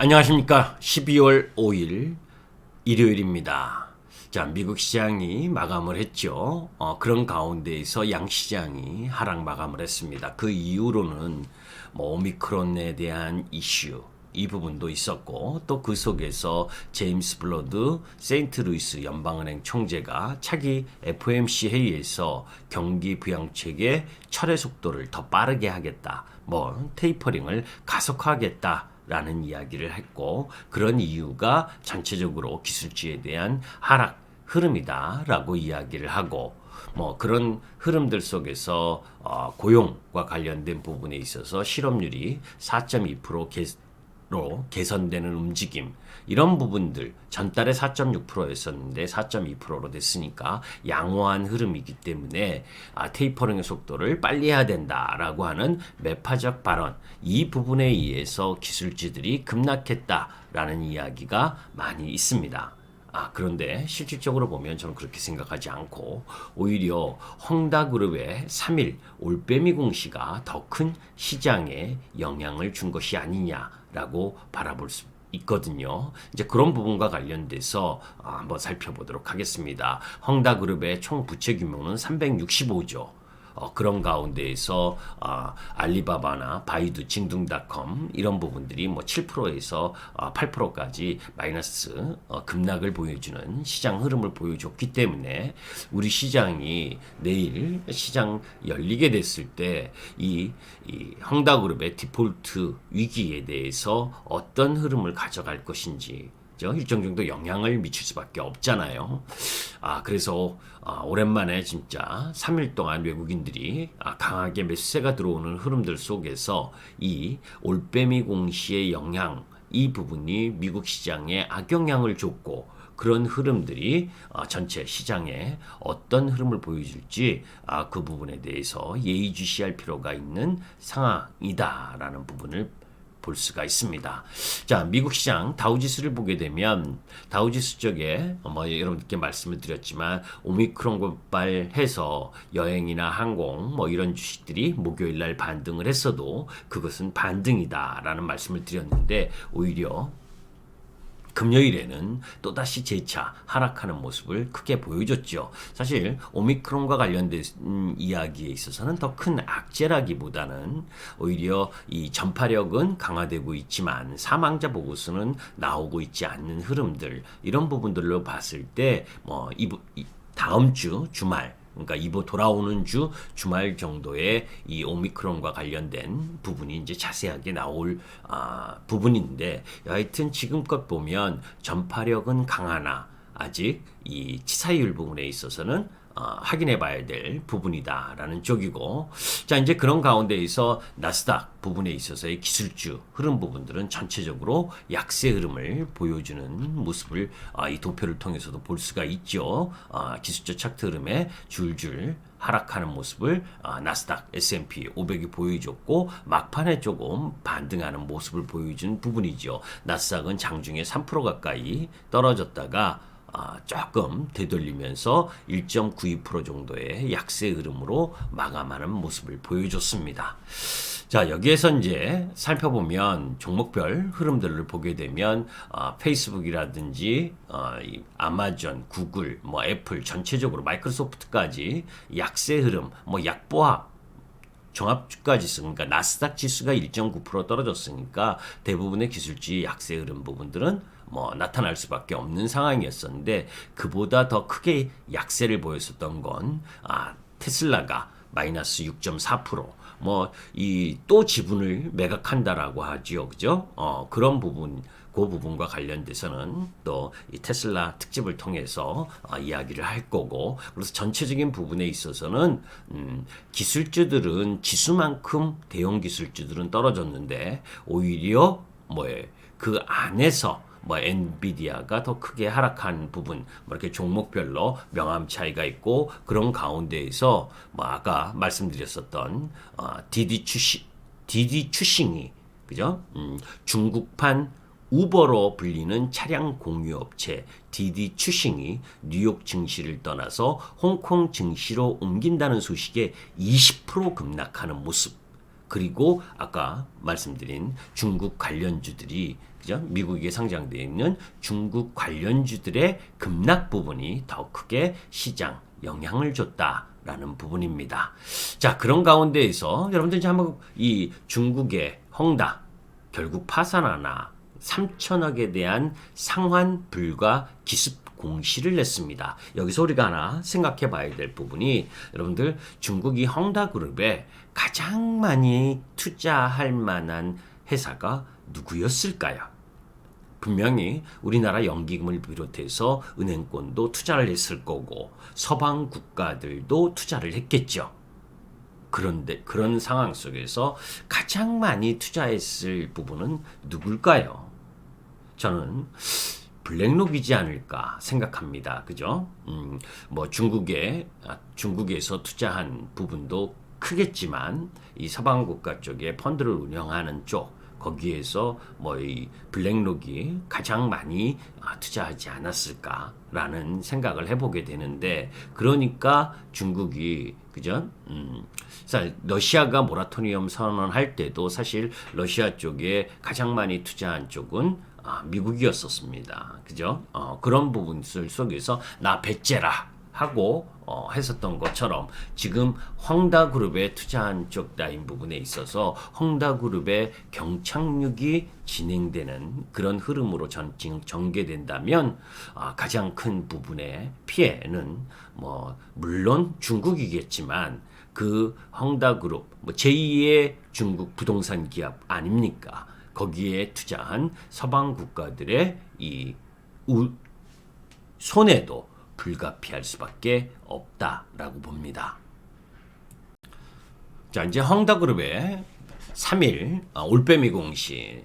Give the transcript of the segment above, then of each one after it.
안녕하십니까. 12월 5일 일요일입니다. 자, 미국 시장이 마감을 했죠. 그런 가운데에서 양시장이 하락 마감을 했습니다. 그 이후로는 오미크론에 대한 이슈, 이 부분도 있었고, 또 그 속에서 제임스 블러드 세인트루이스 연방은행 총재가 차기 FOMC 회의에서 경기 부양책의 철회 속도를 더 빠르게 하겠다, 테이퍼링을 가속화하겠다 라는 이야기를 했고, 그런 이유가 전체적으로 기술주에 대한 하락 흐름이다 라고 이야기를 하고, 그런 흐름들 속에서 고용과 관련된 부분에 있어서 실업률이 4.2%로 개선되는 움직임, 이런 부분들 전달에 4.6%였었는데 4.2%로 됐으니까 양호한 흐름이기 때문에 테이퍼링의 속도를 빨리 해야 된다라고 하는 매파적 발언, 이 부분에 의해서 기술주들이 급락했다라는 이야기가 많이 있습니다. 그런데 실질적으로 보면 저는 그렇게 생각하지 않고, 오히려 헝다그룹의 3일 올빼미 공시가 더 큰 시장에 영향을 준 것이 아니냐라고 바라볼 수 있거든요. 이제 그런 부분과 관련돼서 한번 살펴보도록 하겠습니다. 헝다그룹의 총 부채 규모는 365조. 그런 가운데에서 알리바바나 바이두, 징둥닷컴 이런 부분들이 7%에서 8%까지 마이너스 급락을 보여주는 시장 흐름을 보여줬기 때문에, 우리 시장이 내일 시장 열리게 됐을 때 이 헝다그룹의 디폴트 위기에 대해서 어떤 흐름을 가져갈 것인지 일정 정도 영향을 미칠 수밖에 없잖아요. 그래서 오랜만에 진짜 3일 동안 외국인들이 강하게 매수세가 들어오는 흐름들 속에서 이 올빼미 공시의 영향, 이 부분이 미국 시장에 악영향을 줬고, 그런 흐름들이 전체 시장에 어떤 흐름을 보여줄지 그 부분에 대해서 예의주시할 필요가 있는 상황이다라는 부분을 볼 수가 있습니다. 자, 미국 시장 다우지수를 보게 되면, 다우지수 쪽에 여러분들께 말씀을 드렸지만 오미크론 고발해서 여행이나 항공 이런 주식들이 목요일 날 반등을 했어도 그것은 반등이다라는 말씀을 드렸는데, 오히려 금요일에는 또다시 재차 하락하는 모습을 크게 보여줬죠. 사실 오미크론과 관련된 이야기에 있어서는 더 큰 악재라기보다는 오히려 이 전파력은 강화되고 있지만 사망자 보고수는 나오고 있지 않는 흐름들, 이런 부분들로 봤을 때 다음 주 주말, 그러니까 이번 돌아오는 주 주말 정도에 이 오미크론과 관련된 부분이 이제 자세하게 나올 부분인데, 하여튼 지금껏 보면 전파력은 강하나 아직 이 치사율 부분에 있어서는 확인해 봐야 될 부분이다라는 쪽이고, 자, 이제 그런 가운데에서 나스닥 부분에 있어서의 기술주 흐름 부분들은 전체적으로 약세 흐름을 보여주는 모습을 이 도표를 통해서도 볼 수가 있죠. 기술적 차트 흐름에 줄줄 하락하는 모습을 나스닥, S&P 500이 보여줬고, 막판에 조금 반등하는 모습을 보여준 부분이죠. 나스닥은 장중에 3% 가까이 떨어졌다가 조금 되돌리면서 1.92% 정도의 약세 흐름으로 마감하는 모습을 보여줬습니다. 자, 여기에서 이제 살펴보면 종목별 흐름들을 보게 되면 페이스북이라든지 아마존, 구글, 애플 전체적으로 마이크로소프트까지 약세 흐름, 약보합 종합주가지수, 그러니까 나스닥 지수가 1.9% 떨어졌으니까 대부분의 기술주의 약세 흐름 부분들은 나타날 수밖에 없는 상황이었었는데, 그보다 더 크게 약세를 보였었던 건 테슬라가 마이너스 6.4%, 이 또 지분을 매각한다라고 하지요, 그죠? 그런 부분, 그 부분과 관련돼서는 또 이 테슬라 특집을 통해서 이야기를 할 거고, 그래서 전체적인 부분에 있어서는 기술주들은 지수만큼 대형 기술주들은 떨어졌는데, 오히려 그 안에서 엔비디아가 더 크게 하락한 부분, 이렇게 종목별로 명암 차이가 있고, 그런 가운데에서 아까 말씀드렸었던 디디 추싱이, 그죠? 중국판 우버로 불리는 차량 공유 업체 디디 추싱이 뉴욕 증시를 떠나서 홍콩 증시로 옮긴다는 소식에 20% 급락하는 모습. 그리고 아까 말씀드린 중국 관련주들이 그죠? 미국에 상장되어 있는 중국 관련주들의 급락 부분이 더 크게 시장 영향을 줬다라는 부분입니다. 자, 그런 가운데에서 여러분들 이제 한번 이 중국의 헝다 결국 파산하나 3천억에 대한 상환 불가 기습 공시를 냈습니다. 여기서 우리가 하나 생각해 봐야 될 부분이 여러분들 중국이 헝다그룹에 가장 많이 투자할 만한 회사가 누구였을까요? 분명히 우리나라 연기금을 비롯해서 은행권도 투자를 했을 거고 서방 국가들도 투자를 했겠죠. 그런데 그런 상황 속에서 가장 많이 투자했을 부분은 누굴까요? 저는 블랙록이지 않을까 생각합니다. 그죠? 뭐 중국에서 투자한 부분도 크겠지만 이 서방 국가 쪽에 펀드를 운영하는 쪽 거기에서 뭐 이 블랙록이 가장 많이 투자하지 않았을까라는 생각을 해보게 되는데 그러니까 중국이 그죠? 러시아가 모라토리엄 선언할 때도 사실 러시아 쪽에 가장 많이 투자한 쪽은 미국이었었습니다. 그죠? 그런 부분들 속에서 나 배째라 하고 했었던 것처럼 지금 헝다그룹에 투자한 쪽 라인 부분에 있어서 헝다그룹의 경착륙이 진행되는 그런 흐름으로 전개된다면 가장 큰 부분의 피해는 뭐 물론 중국이겠지만 그 헝다그룹 뭐 제2의 중국 부동산 기업 아닙니까? 거기에 투자한 서방 국가들의 이 손해도 불가피할 수밖에 없다라고 봅니다. 자, 이제 헝다그룹의 3일 올빼미 공시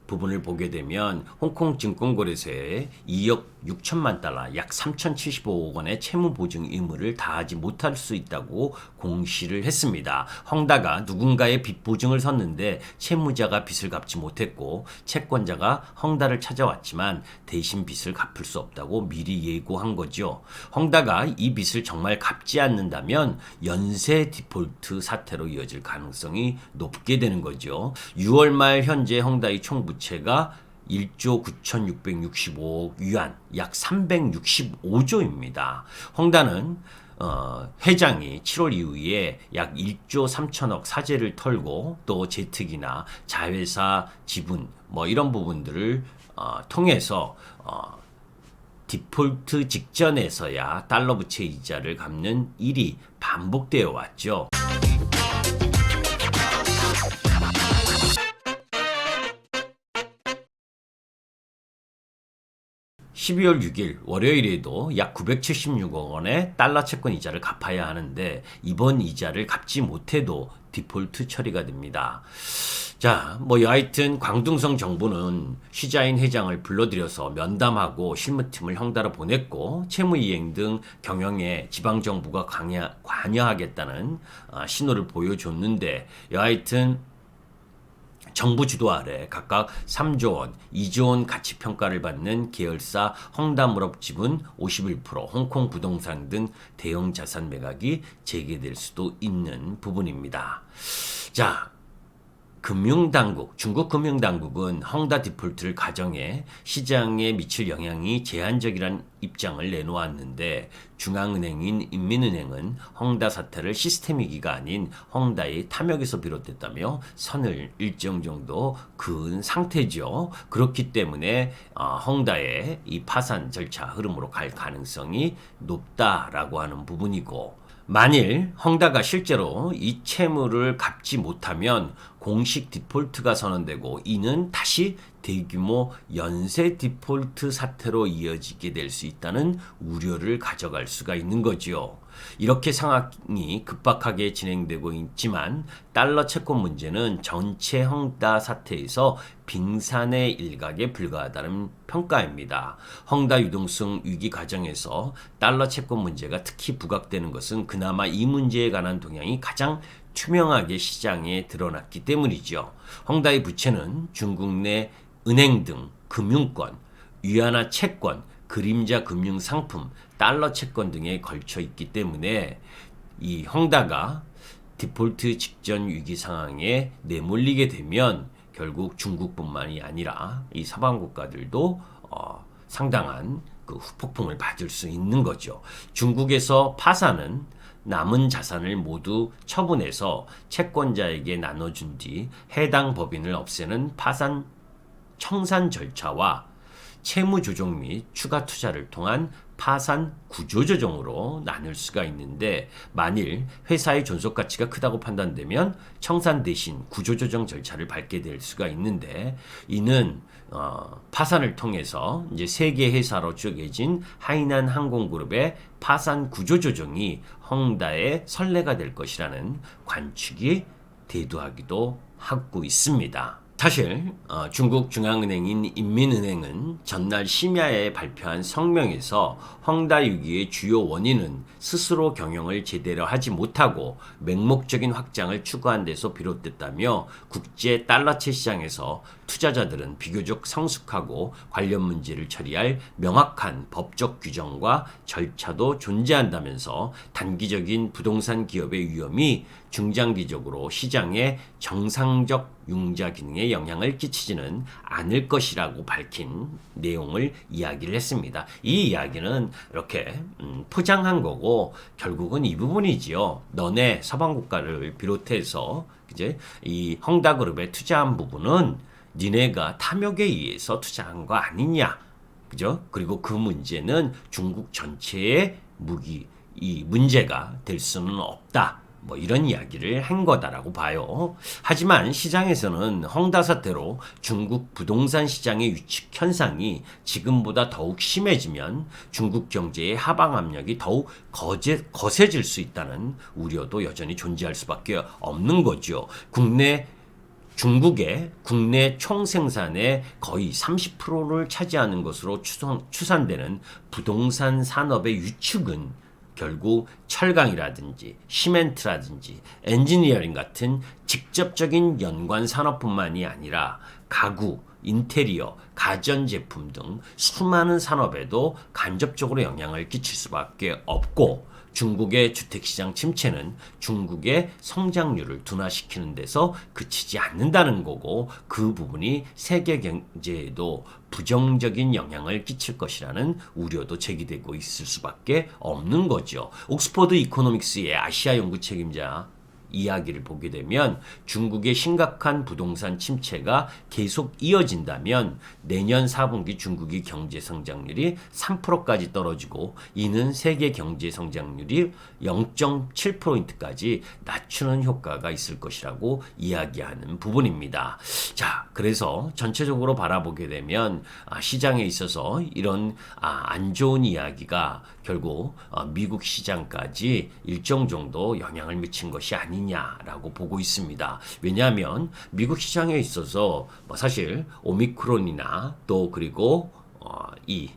부분을 보게 되면 홍콩 증권거래소에 2억 6천만 달러 약 3,075억 원의 채무 보증 의무를 다하지 못할 수 있다고 공시를 했습니다. 헝다가 누군가의 빚 보증을 섰는데 채무자가 빚을 갚지 못했고 채권자가 헝다를 찾아왔지만 대신 빚을 갚을 수 없다고 미리 예고한 거죠. 헝다가 이 빚을 정말 갚지 않는다면 연쇄 디폴트 사태로 이어질 가능성이 높게 되는 거죠. 6월 말 현재 헝다의 총 부채가 1조 9,665억 위안, 약 365조입니다. 헝다는 회장이 7월 이후에 약 1조 3천억 사재를 털고 또 재특이나 자회사 지분 뭐 이런 부분들을 통해서 디폴트 직전에서야 달러 부채 이자를 갚는 일이 반복되어 왔죠. 12월 6일 월요일에도 약 976억 원의 달러 채권 이자를 갚아야 하는데 이번 이자를 갚지 못해도 디폴트 처리가 됩니다. 자, 뭐 여하튼 광둥성 정부는 쉬자인 회장을 불러들여서 면담하고 실무팀을 헝다로 보냈고 채무이행 등 경영에 지방정부가 관여하겠다는 신호를 보여줬는데 여하튼 정부 주도 아래 각각 3조 원, 2조 원 가치 평가를 받는 계열사 헝다물업 지분 51%, 홍콩 부동산 등 대형 자산 매각이 재개될 수도 있는 부분입니다. 자, 중국 금융당국은 헝다 디폴트를 가정해 시장에 미칠 영향이 제한적이라는 입장을 내놓았는데 중앙은행인 인민은행은 헝다 사태를 시스템위기가 아닌 헝다의 탐욕에서 비롯됐다며 선을 일정 정도 그은 상태죠. 그렇기 때문에 헝다의 이 파산 절차 흐름으로 갈 가능성이 높다라고 하는 부분이고 만일 헝다가 실제로 이 채무를 갚지 못하면 공식 디폴트가 선언되고 이는 다시 대규모 연쇄 디폴트 사태로 이어지게 될 수 있다는 우려를 가져갈 수가 있는 거죠. 이렇게 상황이 급박하게 진행되고 있지만 달러 채권 문제는 전체 헝다 사태에서 빙산의 일각에 불과하다는 평가입니다. 헝다 유동성 위기 과정에서 달러 채권 문제가 특히 부각되는 것은 그나마 이 문제에 관한 동향이 가장 투명하게 시장에 드러났기 때문이죠. 헝다의 부채는 중국 내 은행 등 금융권, 위안화 채권, 그림자 금융 상품, 달러 채권 등에 걸쳐 있기 때문에 이 헝다가 디폴트 직전 위기 상황에 내몰리게 되면 결국 중국뿐만이 아니라 이 서방 국가들도 상당한 그 후폭풍을 받을 수 있는 거죠. 중국에서 파산은 남은 자산을 모두 처분해서 채권자에게 나눠준 뒤 해당 법인을 없애는 파산 청산 절차와 채무 조정 및 추가 투자를 통한 파산 구조 조정으로 나눌 수가 있는데, 만일 회사의 존속 가치가 크다고 판단되면 청산 대신 구조 조정 절차를 밟게 될 수가 있는데, 이는 파산을 통해서 이제 세계 회사로 쪼개진 하이난 항공그룹의 파산 구조 조정이 헝다의 선례가 될 것이라는 관측이 대두하기도 하고 있습니다. 사실 중국 중앙은행인 인민은행은 전날 심야에 발표한 성명에서 헝다 위기의 주요 원인은 스스로 경영을 제대로 하지 못하고 맹목적인 확장을 추구한 데서 비롯됐다며, 국제 달러채 시장에서 투자자들은 비교적 성숙하고 관련 문제를 처리할 명확한 법적 규정과 절차도 존재한다면서 단기적인 부동산 기업의 위험이 중장기적으로 시장의 정상적 융자 기능에 영향을 끼치지는 않을 것이라고 밝힌 내용을 이야기를 했습니다. 이 이야기는 이렇게 포장한 거고, 결국은 이 부분이지요. 너네 서방 국가를 비롯해서 이제 이 헝다그룹에 투자한 부분은 니네가 탐욕에 의해서 투자한 거 아니냐, 그죠? 그리고 그 문제는 중국 전체의 이 문제가 될 수는 없다. 뭐 이런 이야기를 한 거다라고 봐요. 하지만 시장에서는 헝다 사태로 중국 부동산 시장의 위축 현상이 지금보다 더욱 심해지면 중국 경제의 하방 압력이 더욱 거세질 수 있다는 우려도 여전히 존재할 수밖에 없는 거죠. 중국의 국내 총생산의 거의 30%를 차지하는 것으로 추산되는 부동산 산업의 위축은 결국 철강이라든지 시멘트라든지 엔지니어링 같은 직접적인 연관 산업뿐만이 아니라 가구, 인테리어, 가전제품 등 수많은 산업에도 간접적으로 영향을 끼칠 수밖에 없고, 중국의 주택시장 침체는 중국의 성장률을 둔화시키는 데서 그치지 않는다는 거고, 그 부분이 세계 경제에도 부정적인 영향을 끼칠 것이라는 우려도 제기되고 있을 수밖에 없는 거죠. 옥스퍼드 이코노믹스의 아시아 연구 책임자 이야기를 보게 되면, 중국의 심각한 부동산 침체가 계속 이어진다면 내년 4분기 중국의 경제 성장률이 3%까지 떨어지고, 이는 세계 경제 성장률이 0.7%까지 낮추는 효과가 있을 것이라고 이야기하는 부분입니다. 자, 그래서 전체적으로 바라보게 되면 시장에 있어서 이런 안 좋은 이야기가 결국 미국 시장까지 일정 정도 영향을 미친 것이 아니냐라고 보고 있습니다. 왜냐하면 미국 시장에 있어서 사실 오미크론이나 또 그리고 이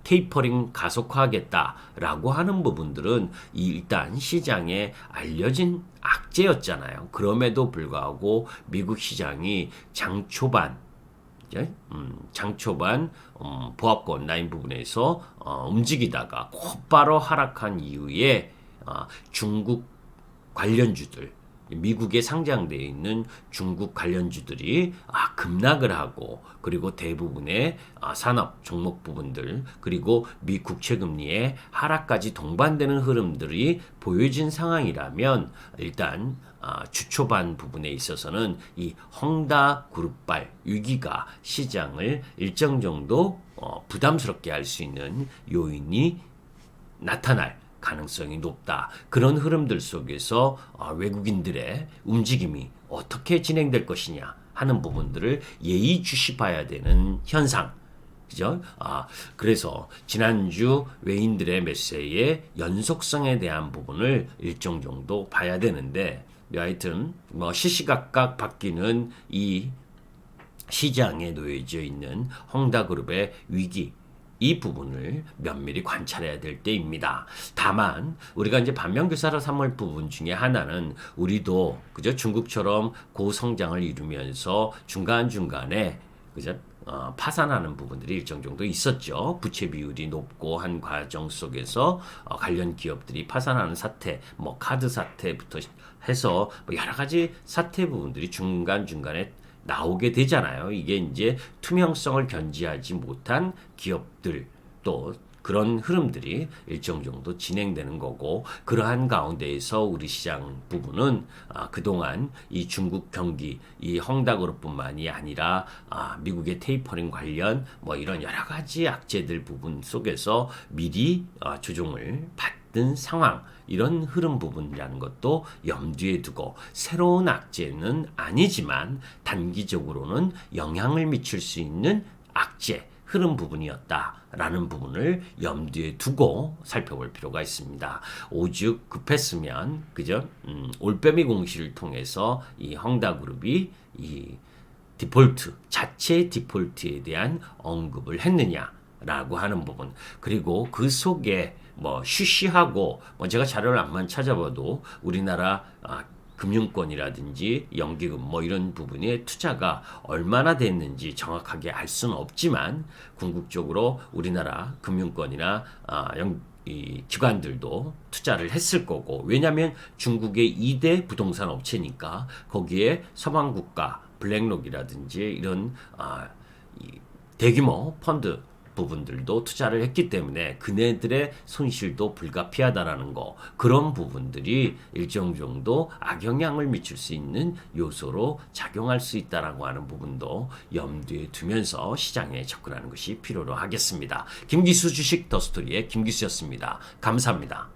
테이퍼링 가속화하겠다라고 하는 부분들은 일단 시장에 알려진 악재였잖아요. 그럼에도 불구하고 미국 시장이 장 초반 보합권 라인 부분에서 움직이다가 곧바로 하락한 이후에 중국 관련주들, 미국에 상장되어 있는 중국 관련주들이 급락을 하고, 그리고 대부분의 산업 종목 부분들, 그리고 미 국채금리의 하락까지 동반되는 흐름들이 보여진 상황이라면, 일단 주초반 부분에 있어서는 이 헝다 그룹발 위기가 시장을 일정 정도 부담스럽게 할 수 있는 요인이 나타날 가능성이 높다. 그런 흐름들 속에서 외국인들의 움직임이 어떻게 진행될 것이냐 하는 부분들을 예의주시 봐야 되는 현상. 그죠? 그래서 지난주 외인들의 매세의 연속성에 대한 부분을 일정 정도 봐야 되는데, 하여튼 시시각각 바뀌는 이 시장에 놓여져 있는 헝다그룹의 위기, 이 부분을 면밀히 관찰해야 될 때입니다. 다만 우리가 이제 반면교사로 삼을 부분 중에 하나는, 우리도 그죠, 중국처럼 고성장을 이루면서 중간중간에 그죠, 파산하는 부분들이 일정 정도 있었죠. 부채 비율이 높고 한 과정 속에서 관련 기업들이 파산하는 사태, 카드 사태부터 해서 여러 가지 사태 부분들이 중간중간에 나오게 되잖아요. 이게 이제 투명성을 견지하지 못한 기업들 또 그런 흐름들이 일정 정도 진행되는 거고 그러한 가운데에서 우리 시장 부분은 그동안 이 중국 경기 이 헝다그룹뿐만이 아니라 미국의 테이퍼링 관련 뭐 이런 여러 가지 악재들 부분 속에서 미리 조정을 받은 상황 이런 흐름 부분이라는 것도 염두에 두고 새로운 악재는 아니지만 단기적으로는 영향을 미칠 수 있는 악재 흐름 부분이었다라는 부분을 염두에 두고 살펴볼 필요가 있습니다. 오죽 급했으면 그죠? 올빼미 공시를 통해서 이 헝다그룹이 이 디폴트 자체 디폴트에 대한 언급을 했느냐라고 하는 부분 그리고 그 속에 뭐 쉬쉬하고 뭐 제가 자료를 안만 찾아봐도 우리나라 금융권이라든지 연기금 뭐 이런 부분의 투자가 얼마나 됐는지 정확하게 알 수는 없지만 궁극적으로 우리나라 금융권이나 이 기관들도 투자를 했을 거고 왜냐하면 중국의 2대 부동산 업체니까 거기에 서방 국가 블랙록이라든지 이런 이 대규모 펀드 부분들도 투자를 했기 때문에 그네들의 손실도 불가피하다라는 거 그런 부분들이 일정 정도 악영향을 미칠 수 있는 요소로 작용할 수 있다라고 하는 부분도 염두에 두면서 시장에 접근하는 것이 필요로 하겠습니다. 김기수 주식 더스토리의 김기수였습니다. 감사합니다.